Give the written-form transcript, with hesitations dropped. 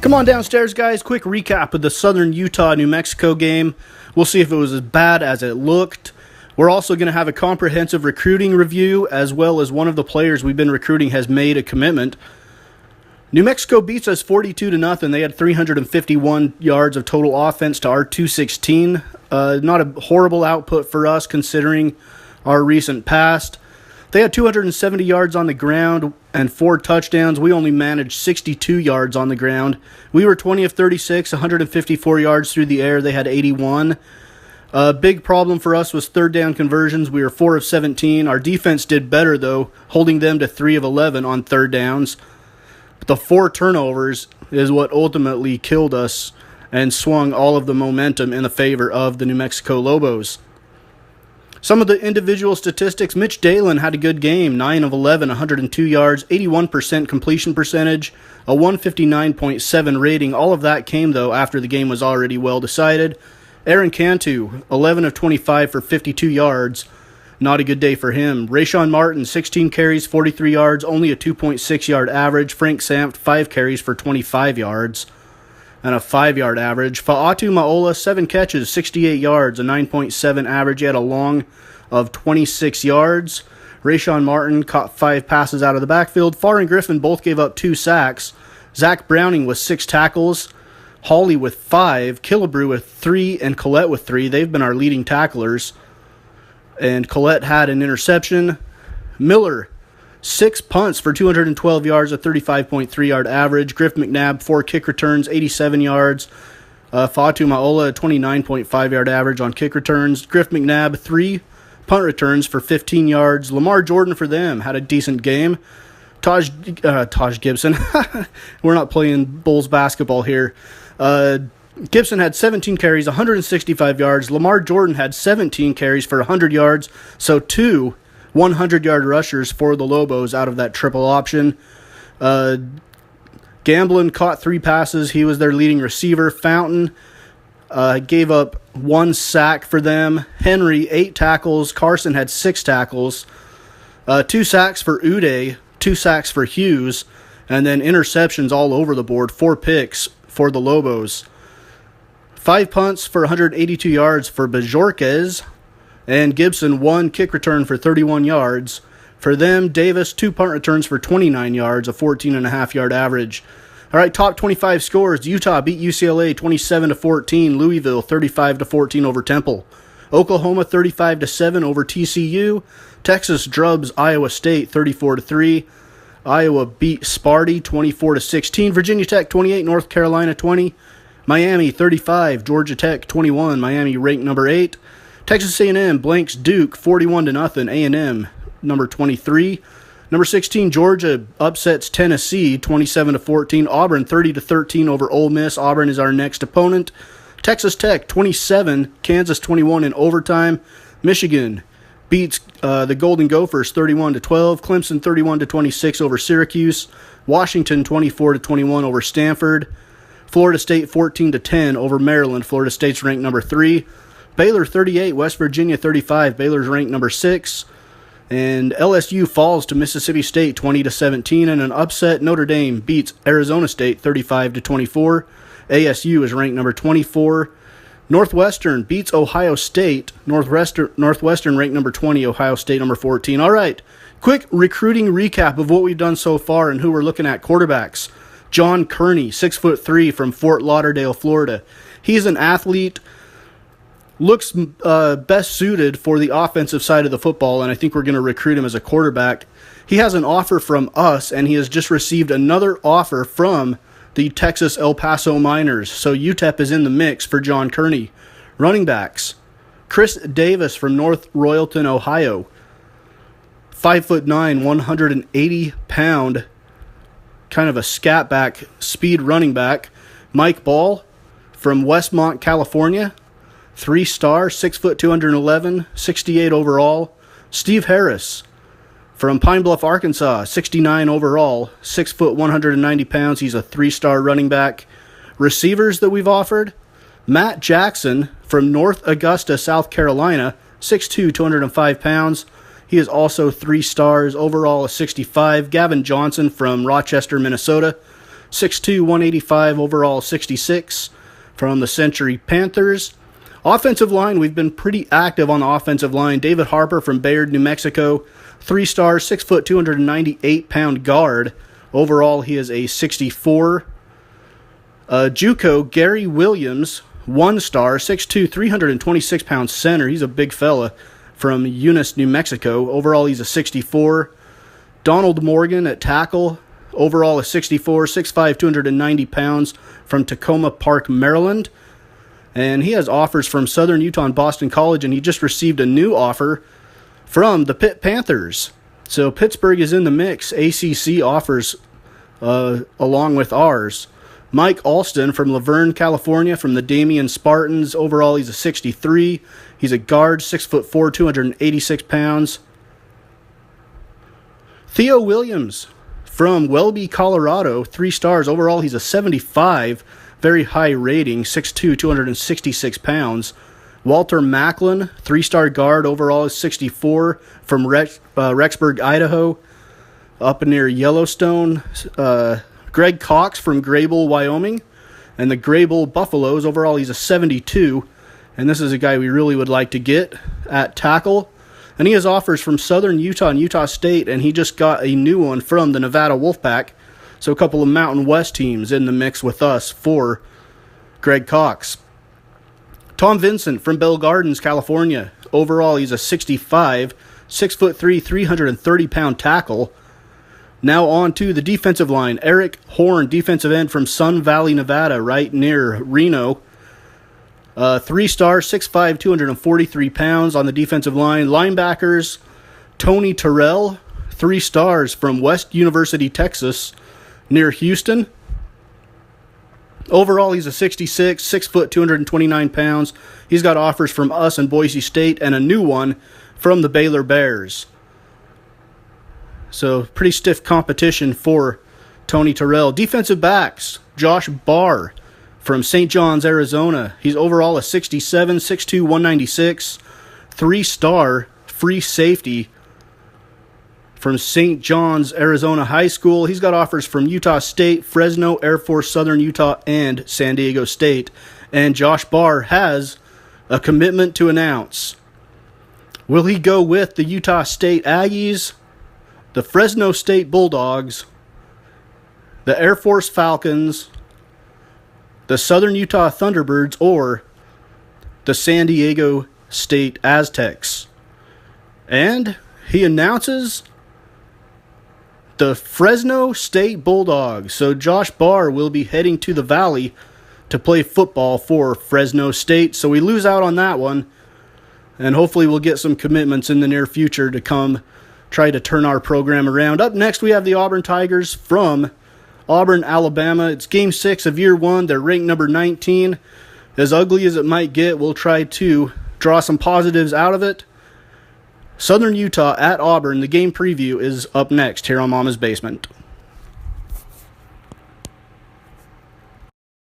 Come on downstairs, guys. Quick recap of the Southern Utah-New Mexico game. We'll see if it was as bad as it looked. We're also going to have a comprehensive recruiting review, as well as one of the players we've been recruiting has made a commitment. New Mexico beats us 42-0. They had 351 yards of total offense to our 216. Not a horrible output for us considering our recent past. They had 270 yards on the ground and 4 touchdowns. We only managed 62 yards on the ground. We were 20 of 36, 154 yards through the air. They had 81. A big problem for us was third down conversions. We were 4 of 17. Our defense did better, though, holding them to 3 of 11 on third downs. But the 4 turnovers is what ultimately killed us and swung all of the momentum in the favor of the New Mexico Lobos. Some of the individual statistics: Mitch Dalen had a good game, 9 of 11, 102 yards, 81% completion percentage, a 159.7 rating. All of that came, though, after the game was already well decided. Aaron Cantu, 11 of 25 for 52 yards. Not a good day for him. Rayshon Martin, 16 carries, 43 yards, only a 2.6 yard average. Frank Sampt, 5 carries for 25 yards and a 5-yard average. Fa'atu Ma'ola, 7 catches, 68 yards, a 9.7 average. He had a long of 26 yards. Rayshon Martin caught 5 passes out of the backfield. Farr and Griffin both gave up 2 sacks. Zach Browning with 6 tackles. Hawley with 5. Killebrew with 3. And Collette with 3. They've been our leading tacklers. And Collette had an interception. Miller, 6 punts for 212 yards, a 35.3 yard average. Griff McNabb, 4 kick returns, 87 yards. Fa'atu Ma'ola, a 29.5 yard average on kick returns. Griff McNabb, 3 punt returns for 15 yards. Lamar Jordan for them had a decent game. Taj Gibson. We're not playing Bulls basketball here. Gibson had 17 carries, 165 yards. Lamar Jordan had 17 carries for 100 yards. So 2 100-yard rushers for the Lobos out of that triple option. Gamblin caught 3 passes. He was their leading receiver. Fountain gave up 1 sack for them. Henry, 8 tackles. Carson had 6 tackles. 2 sacks for Uday, 2 sacks for Hughes, and then interceptions all over the board. 4 picks for the Lobos. 5 punts for 182 yards for Bajorquez. And Gibson, 1 kick return for 31 yards. For them, Davis, 2 punt returns for 29 yards, a 14.5-yard average. All right, top 25 scores. Utah beat UCLA 27-14. Louisville 35-14 over Temple. Oklahoma 35-7 over TCU. Texas drubs Iowa State 34-3. Iowa beat Sparty 24-16. Virginia Tech 28, North Carolina 20. Miami 35, Georgia Tech 21. Miami ranked number 8. Texas A&M blanks Duke 41-0. A&M number 23. Number 16 Georgia upsets Tennessee 27-14. Auburn 30-13 over Ole Miss. Auburn is our next opponent. Texas Tech 27, Kansas 21 in overtime. Michigan beats the Golden Gophers 31-12. Clemson 31-26 over Syracuse. Washington 24-21 over Stanford. Florida State 14-10 over Maryland. Florida State's ranked number 3. Baylor 38, West Virginia 35. Baylor's ranked number 6. And LSU falls to Mississippi State 20-17. And an upset, Notre Dame beats Arizona State 35-24. ASU is ranked number 24. Northwestern beats Ohio State. Northwestern ranked number 20. Ohio State number 14. All right, quick recruiting recap of what we've done so far and who we're looking at. Quarterbacks. John Kearney, 6'3" from Fort Lauderdale, Florida. He's an athlete. Looks best suited for the offensive side of the football, and I think we're going to recruit him as a quarterback. He has an offer from us, and he has just received another offer from the Texas El Paso Miners. So UTEP is in the mix for John Kearney. Running backs. Chris Davis from North Royalton, Ohio. 5'9", 180-pound, kind of a scat back, speed running back. Mike Ball from Westmont, California. 3-star, 6 foot 211, 68 overall. Steve Harris from Pine Bluff, Arkansas, 69 overall, 6 foot 190 pounds. He's a 3-star running back. Receivers that we've offered: Matt Jackson from North Augusta, South Carolina, 6'2", 205 pounds. He is also 3 stars, overall a 65. Gavin Johnson from Rochester, Minnesota, 6'2", 185, overall 66 from the Century Panthers. Offensive line, we've been pretty active on the offensive line. David Harper from Bayard, New Mexico, 3-star, 6 foot, 298-pound guard. Overall, he is a 64. JUCO, Gary Williams, 1-star, 6'2", 326-pound center. He's a big fella from Eunice, New Mexico. Overall, he's a 64. Donald Morgan at tackle. Overall, a 64, 6'5", 290 pounds from Tacoma Park, Maryland. And he has offers from Southern Utah and Boston College, and he just received a new offer from the Pitt Panthers. So Pittsburgh is in the mix. ACC offers along with ours. Mike Alston from Laverne, California, from the Damien Spartans. Overall, he's a 63. He's a guard, 6'4", 286 pounds. Theo Williams from Welby, Colorado, 3 stars. Overall, he's a 75. Very high rating, 6'2", 266 pounds. Walter Macklin, 3-star guard, overall is 64, from Rexburg, Idaho, up near Yellowstone. Greg Cox from Grable, Wyoming, and the Grable Buffaloes. Overall, he's a 72, and this is a guy we really would like to get at tackle. And he has offers from Southern Utah and Utah State, and he just got a new one from the Nevada Wolfpack. So a couple of Mountain West teams in the mix with us for Greg Cox. Tom Vincent from Bell Gardens, California. Overall, he's a 65, 6'3", 330-pound tackle. Now on to the defensive line. Eric Horn, defensive end from Sun Valley, Nevada, right near Reno. 3-star, 6'5", 243 pounds on the defensive line. Linebackers, Tony Terrell, 3 stars from West University, Texas, near Houston. Overall, he's a 66, 6 foot, 229 pounds. He's got offers from us and Boise State and a new one from the Baylor Bears. So pretty stiff competition for Tony Terrell. Defensive backs, Josh Barr from St. John's, Arizona. He's overall a 67, 6'2", 196, 3-star free safety from St. John's, Arizona High School. He's got offers from Utah State, Fresno, Air Force, Southern Utah, and San Diego State. And Josh Barr has a commitment to announce. Will he go with the Utah State Aggies, the Fresno State Bulldogs, the Air Force Falcons, the Southern Utah Thunderbirds, or the San Diego State Aztecs? And he announces the Fresno State Bulldogs. So Josh Barr will be heading to the Valley to play football for Fresno State. So we lose out on that one. And hopefully we'll get some commitments in the near future to come try to turn our program around. Up next, we have the Auburn Tigers from Auburn, Alabama. It's Game 6 of Year 1. They're ranked number 19. As ugly as it might get, we'll try to draw some positives out of it. Southern Utah at Auburn. The game preview is up next here on Mama's Basement.